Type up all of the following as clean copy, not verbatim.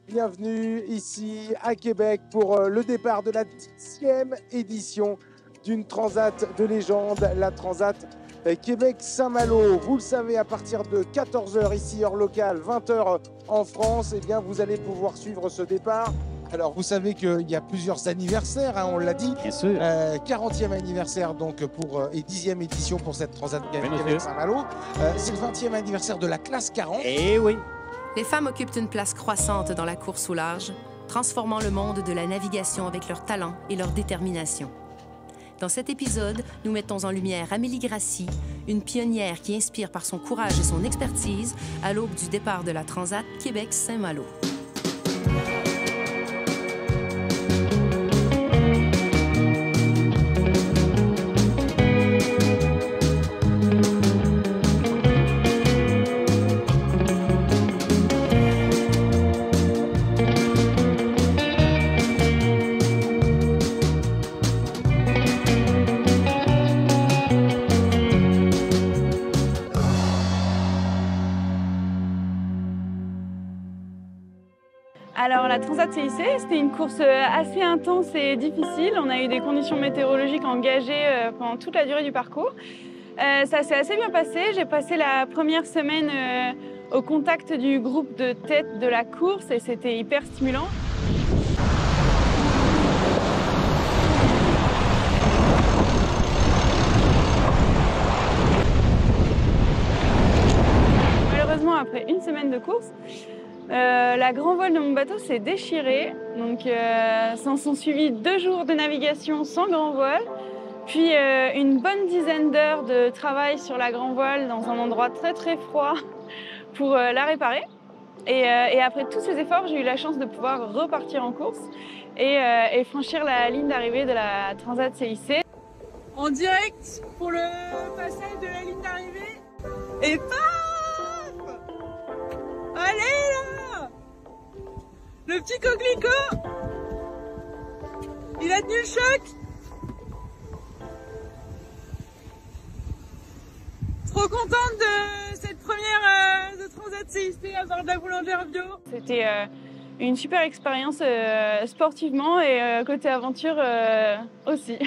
Bienvenue ici à Québec pour le départ de la 10e édition d'une transat de légende, la Transat Québec-Saint-Malo. Vous le savez, à partir de 14 h ici, heure locale, 20 h en France, eh bien, vous allez pouvoir suivre ce départ. Alors, vous savez qu'il y a plusieurs anniversaires, hein, on l'a dit. Bien sûr. 40e anniversaire donc et 10e édition pour cette Transat Québec-Saint-Malo. C'est le 20e anniversaire de la classe 40. Eh oui. Les femmes occupent une place croissante dans la course au large, transformant le monde de la navigation avec leur talent et leur détermination. Dans cet épisode, nous mettons en lumière Amélie Grassi, une pionnière qui inspire par son courage et son expertise à l'aube du départ de la Transat Québec-Saint-Malo. Alors la Transat CIC, c'était une course assez intense et difficile. On a eu des conditions météorologiques engagées pendant toute la durée du parcours. Ça s'est assez bien passé. J'ai passé la première semaine au contact du groupe de tête de la course et c'était hyper stimulant. Malheureusement, après une semaine de course, la grand voile de mon bateau s'est déchirée, donc s'en sont suivis 2 jours de navigation sans grand voile, puis une bonne dizaine d'heures de travail sur la grand voile dans un endroit très très froid pour la réparer. Et après tous ces efforts, j'ai eu la chance de pouvoir repartir en course et franchir la ligne d'arrivée de la Transat CIC. En direct pour le passage de la ligne d'arrivée et paf! Allez là! Le petit coquelicot! Il a tenu le choc! Trop contente de cette première de Transat CIC à bord de la boulangère bio. C'était une super expérience sportivement et côté aventure aussi.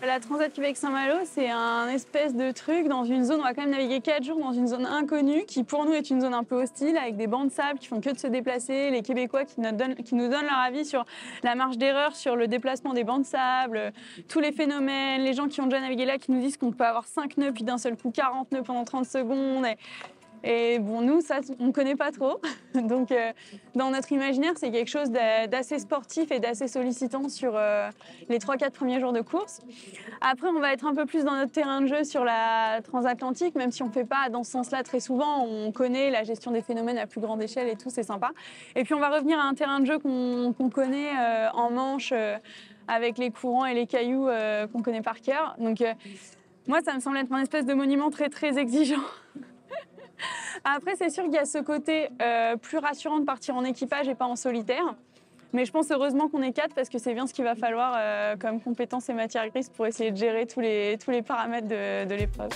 La Transat Québec-Saint-Malo, c'est un espèce de truc dans une zone, on va quand même naviguer 4 jours dans une zone inconnue qui pour nous est une zone un peu hostile avec des bancs de sable qui font que de se déplacer, les Québécois qui nous donnent leur avis sur la marge d'erreur, sur le déplacement des bancs de sable, tous les phénomènes, les gens qui ont déjà navigué là qui nous disent qu'on peut avoir 5 nœuds puis d'un seul coup 40 nœuds pendant 30 secondes. Et bon, nous, ça, on ne connaît pas trop. Donc, dans notre imaginaire, c'est quelque chose d'assez sportif et d'assez sollicitant sur les 3-4 premiers jours de course. Après, on va être un peu plus dans notre terrain de jeu sur la transatlantique, même si on ne fait pas dans ce sens-là très souvent. On connaît la gestion des phénomènes à plus grande échelle et tout, c'est sympa. Et puis, on va revenir à un terrain de jeu qu'on connaît en Manche, avec les courants et les cailloux qu'on connaît par cœur. Donc, moi, ça me semble être un espèce de monument très, très exigeant. Après, c'est sûr qu'il y a ce côté plus rassurant de partir en équipage et pas en solitaire. Mais je pense heureusement qu'on est 4 parce que c'est bien ce qu'il va falloir comme compétences et matières grises pour essayer de gérer tous les paramètres de l'épreuve.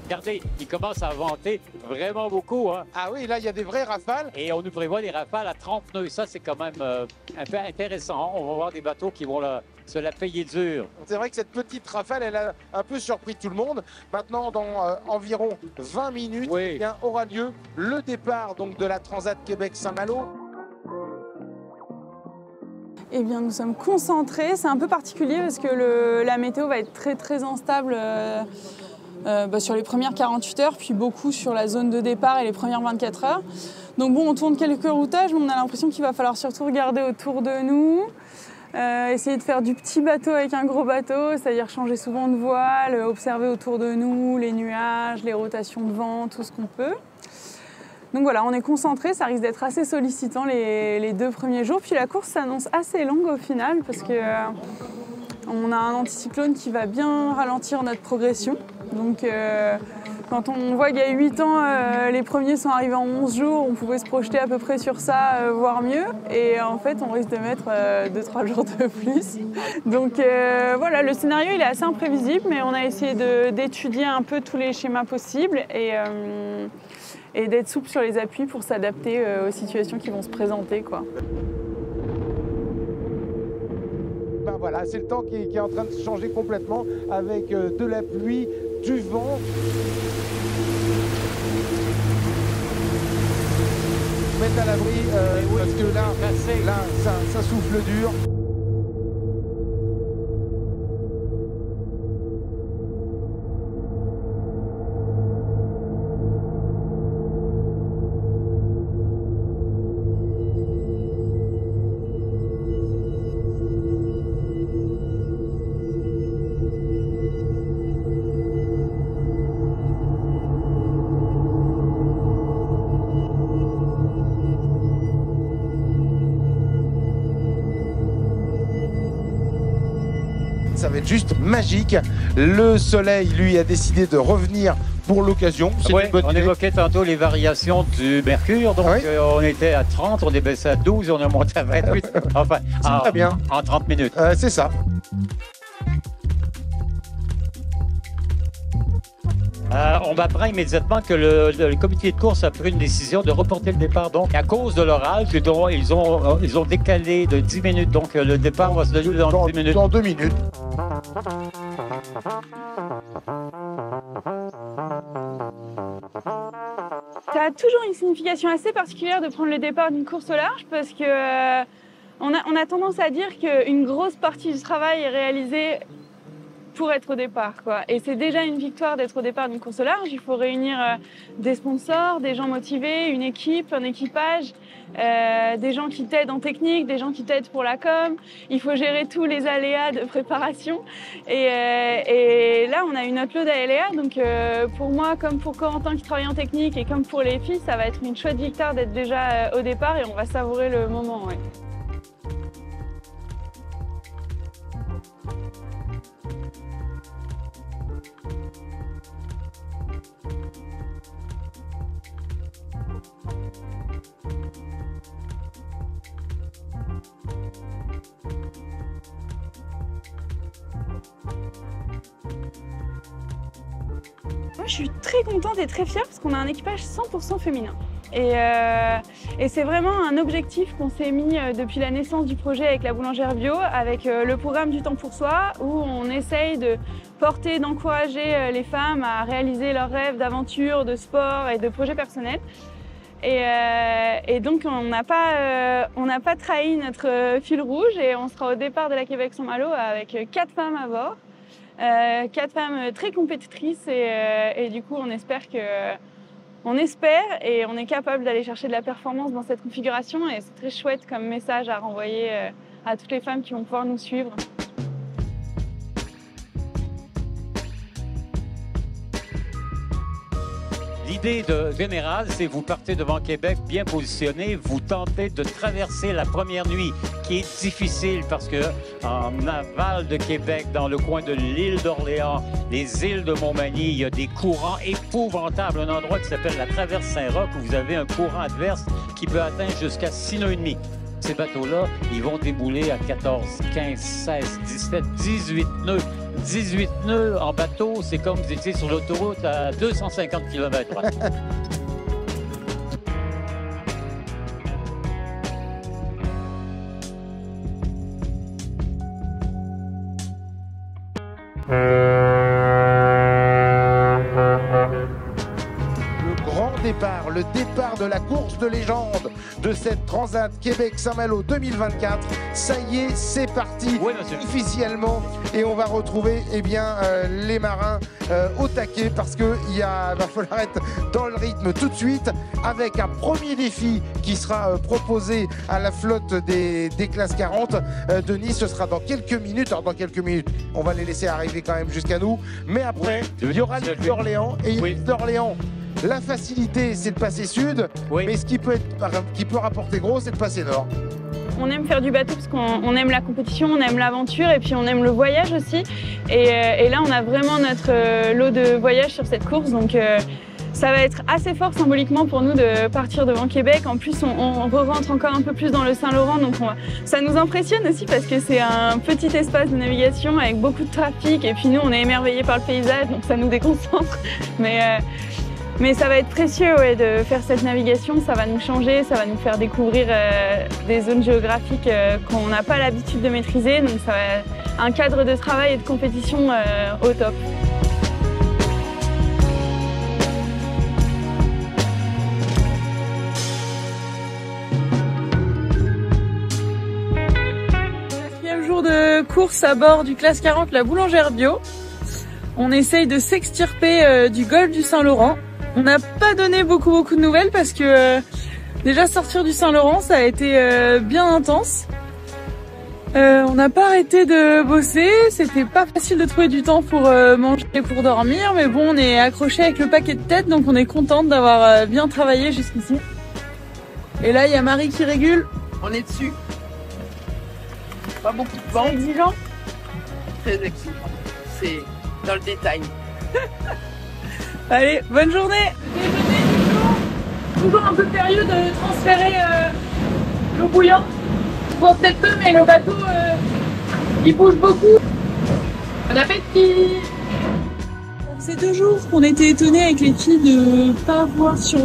Regardez, il commence à vanter vraiment beaucoup. Hein? Ah oui, là, il y a des vraies rafales. Et on nous prévoit des rafales à 30 nœuds. Ça, c'est quand même un peu intéressant. On va voir des bateaux qui vont se la payer dur. C'est vrai que cette petite rafale, elle a un peu surpris tout le monde. Maintenant, dans environ 20 minutes, oui, eh bien, aura lieu le départ donc, de la Transat Québec-Saint-Malo. Eh bien, nous sommes concentrés. C'est un peu particulier parce que la météo va être très, très instable sur les premières 48 heures, puis beaucoup sur la zone de départ et les premières 24 heures. Donc bon, on tourne quelques routages, mais on a l'impression qu'il va falloir surtout regarder autour de nous. Essayer de faire du petit bateau avec un gros bateau, c'est-à-dire changer souvent de voile, observer autour de nous les nuages, les rotations de vent, tout ce qu'on peut. Donc voilà, on est concentré, ça risque d'être assez sollicitant les 2 premiers jours. Puis la course s'annonce assez longue au final parce que On a un anticyclone qui va bien ralentir notre progression. Donc quand on voit qu'il y a 8 ans, les premiers sont arrivés en 11 jours, on pouvait se projeter à peu près sur ça, voire mieux. Et en fait, on risque de mettre 2-3 jours de plus. Donc voilà, le scénario il est assez imprévisible, mais on a essayé d'étudier un peu tous les schémas possibles et d'être souple sur les appuis pour s'adapter aux situations qui vont se présenter, quoi. Ben voilà, c'est le temps qui est en train de changer complètement avec de la pluie, du vent. Mettre à l'abri parce que là ça souffle dur. Ça va être juste magique. Le soleil, lui, a décidé de revenir pour l'occasion. Oui, on évoquait tantôt les variations du mercure. Donc, on était à 30, on est baissé à 12, on est monté à 28. Enfin, très bien. En 30 minutes. C'est ça. On m'apprend immédiatement que le comité de course a pris une décision de reporter le départ. Donc, à cause de l'orage, ils ont décalé de 10 minutes. Donc, le départ va se donner dans 10 minutes. Dans 2 minutes. Ça a toujours une signification assez particulière de prendre le départ d'une course au large parce que on a tendance à dire qu'une grosse partie du travail est réalisée pour être au départ, quoi. Et c'est déjà une victoire d'être au départ d'une course au large. Il faut réunir des sponsors, des gens motivés, une équipe, un équipage, des gens qui t'aident en technique, des gens qui t'aident pour la com. Il faut gérer tous les aléas de préparation. Et là, on a une autre lot d'aléas. Donc pour moi, comme pour Corentin qui travaille en technique et comme pour les filles, ça va être une chouette victoire d'être déjà au départ et on va savourer le moment. Ouais. Moi, je suis très contente et très fière parce qu'on a un équipage 100% féminin. Et c'est vraiment un objectif qu'on s'est mis depuis la naissance du projet avec la boulangère bio, avec le programme du temps pour soi, où on essaye de porter, d'encourager les femmes à réaliser leurs rêves d'aventure, de sport et de projets personnels. Et donc, on n'a pas trahi notre fil rouge et on sera au départ de la Québec-Saint-Malo avec 4 femmes à bord. 4 femmes très compétitrices et du coup on espère et on est capable d'aller chercher de la performance dans cette configuration et c'est très chouette comme message à renvoyer à toutes les femmes qui vont pouvoir nous suivre. L'idée générale, c'est vous partez devant Québec bien positionné, vous tentez de traverser la première nuit qui est difficile parce que en aval de Québec, dans le coin de l'île d'Orléans, les îles de Montmagny, il y a des courants épouvantables. Un endroit qui s'appelle la Traverse Saint-Roch où vous avez un courant adverse qui peut atteindre jusqu'à 6 nœuds et demi. Ces bateaux-là, ils vont débouler à 14, 15, 16, 17, 18 nœuds. 18 nœuds en bateau, c'est comme vous étiez sur l'autoroute à 250 km. Le départ de la course de légende de cette Transat Québec-Saint-Malo 2024. Ça y est, c'est parti officiellement et on va retrouver les marins au taquet parce qu'il va falloir être dans le rythme tout de suite avec un premier défi qui sera proposé à la flotte des classes 40 de Nice. Ce sera dans quelques minutes. Alors dans quelques minutes, on va les laisser arriver quand même jusqu'à nous. Mais après, il y aura l'île d'Orléans et l'île d'Orléans. La facilité, c'est de passer sud, mais ce qui peut rapporter gros, c'est de passer nord. on aime faire du bateau parce qu'on aime la compétition, on aime l'aventure et puis on aime le voyage aussi. Et là, on a vraiment notre lot de voyage sur cette course. Donc, ça va être assez fort symboliquement pour nous de partir devant Québec. En plus, on re-rentre encore un peu plus dans le Saint-Laurent. Donc, ça nous impressionne aussi parce que c'est un petit espace de navigation avec beaucoup de trafic. Et puis nous, on est émerveillés par le paysage, donc ça nous déconcentre. Mais ça va être précieux de faire cette navigation, ça va nous changer, ça va nous faire découvrir des zones géographiques qu'on n'a pas l'habitude de maîtriser. Donc ça va être un cadre de travail et de compétition au top. Quatrième jour de course à bord du classe 40 la Boulangère Bio. On essaye de s'extirper du golfe du Saint-Laurent. On n'a pas donné beaucoup de nouvelles parce que déjà sortir du Saint-Laurent ça a été bien intense. On n'a pas arrêté de bosser, c'était pas facile de trouver du temps pour manger et pour dormir, mais bon on est accroché avec le paquet de tête donc on est contente d'avoir bien travaillé jusqu'ici. Et là il y a Marie qui régule. On est dessus. Pas beaucoup de vent. C'est exigeant. Très exigeant. C'est dans le détail. Allez, bonne journée. Déjeuner du jour. Toujours un peu périlleux de transférer l'eau bouillante. Bon, peut-être peu, mais le bateau, il bouge beaucoup. Bon appétit. Ces 2 jours qu'on était étonnés avec les filles de ne pas voir sur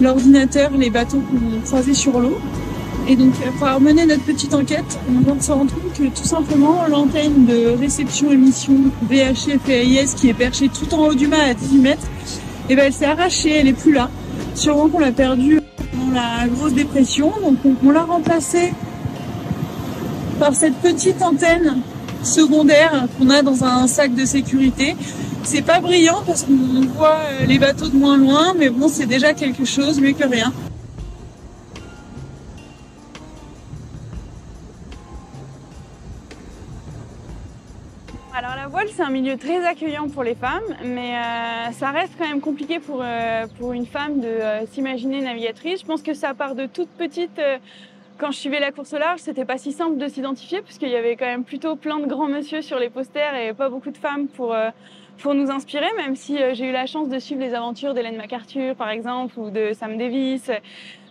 l'ordinateur les bateaux qu'on croisait sur l'eau. Et donc, pour avoir mené notre petite enquête, on vient de se rendre compte que tout simplement, l'antenne de réception émission VHF et AIS qui est perchée tout en haut du mât à 18 mètres, et ben elle s'est arrachée, elle est plus là. Sûrement qu'on l'a perdue dans la grosse dépression. Donc on l'a remplacée par cette petite antenne secondaire qu'on a dans un sac de sécurité. C'est pas brillant parce qu'on voit les bateaux de moins loin, mais bon, c'est déjà quelque chose, mieux que rien. Alors la voile, c'est un milieu très accueillant pour les femmes, mais ça reste quand même compliqué pour une femme de s'imaginer navigatrice. Je pense que ça part de toute petite. Quand je suivais la course au large, c'était pas si simple de s'identifier, puisqu'il y avait quand même plutôt plein de grands monsieur sur les posters et pas beaucoup de femmes pour nous inspirer, même si j'ai eu la chance de suivre les aventures d'Hélène MacArthur, par exemple, ou de Sam Davis.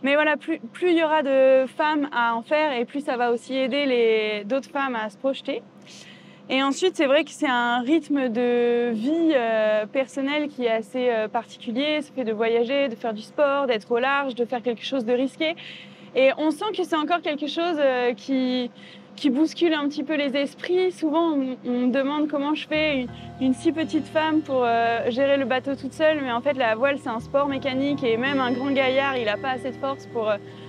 Mais voilà, plus il y aura de femmes à en faire, et plus ça va aussi aider d'autres femmes à se projeter. Et ensuite, c'est vrai que c'est un rythme de vie personnelle qui est assez particulier. Ça fait de voyager, de faire du sport, d'être au large, de faire quelque chose de risqué. Et on sent que c'est encore quelque chose qui bouscule un petit peu les esprits. Souvent, on me demande comment je fais une si petite femme pour gérer le bateau toute seule. Mais en fait, la voile, c'est un sport mécanique. Et même un grand gaillard, il n'a pas assez de force pour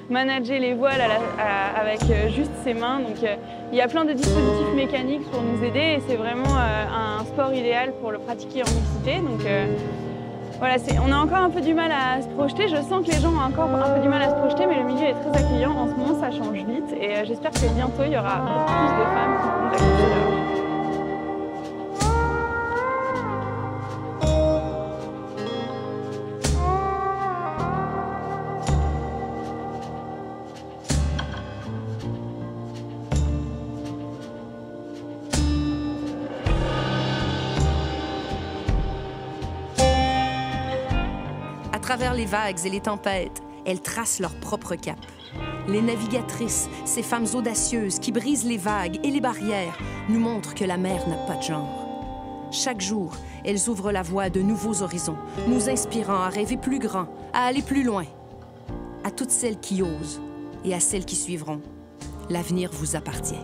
manager les voiles avec juste ses mains. Donc il y a plein de dispositifs mécaniques pour nous aider et c'est vraiment un sport idéal pour le pratiquer en mixité. Donc voilà, on a encore un peu du mal à se projeter. Je sens que les gens ont encore un peu du mal à se projeter, mais le milieu est très accueillant. En ce moment, ça change vite et j'espère que bientôt, il y aura plus de femmes qui vont accueillir la voile. À travers les vagues et les tempêtes, elles tracent leur propre cap. Les navigatrices, ces femmes audacieuses qui brisent les vagues et les barrières, nous montrent que la mer n'a pas de genre. Chaque jour, elles ouvrent la voie à de nouveaux horizons, nous inspirant à rêver plus grand, à aller plus loin. À toutes celles qui osent et à celles qui suivront, l'avenir vous appartient.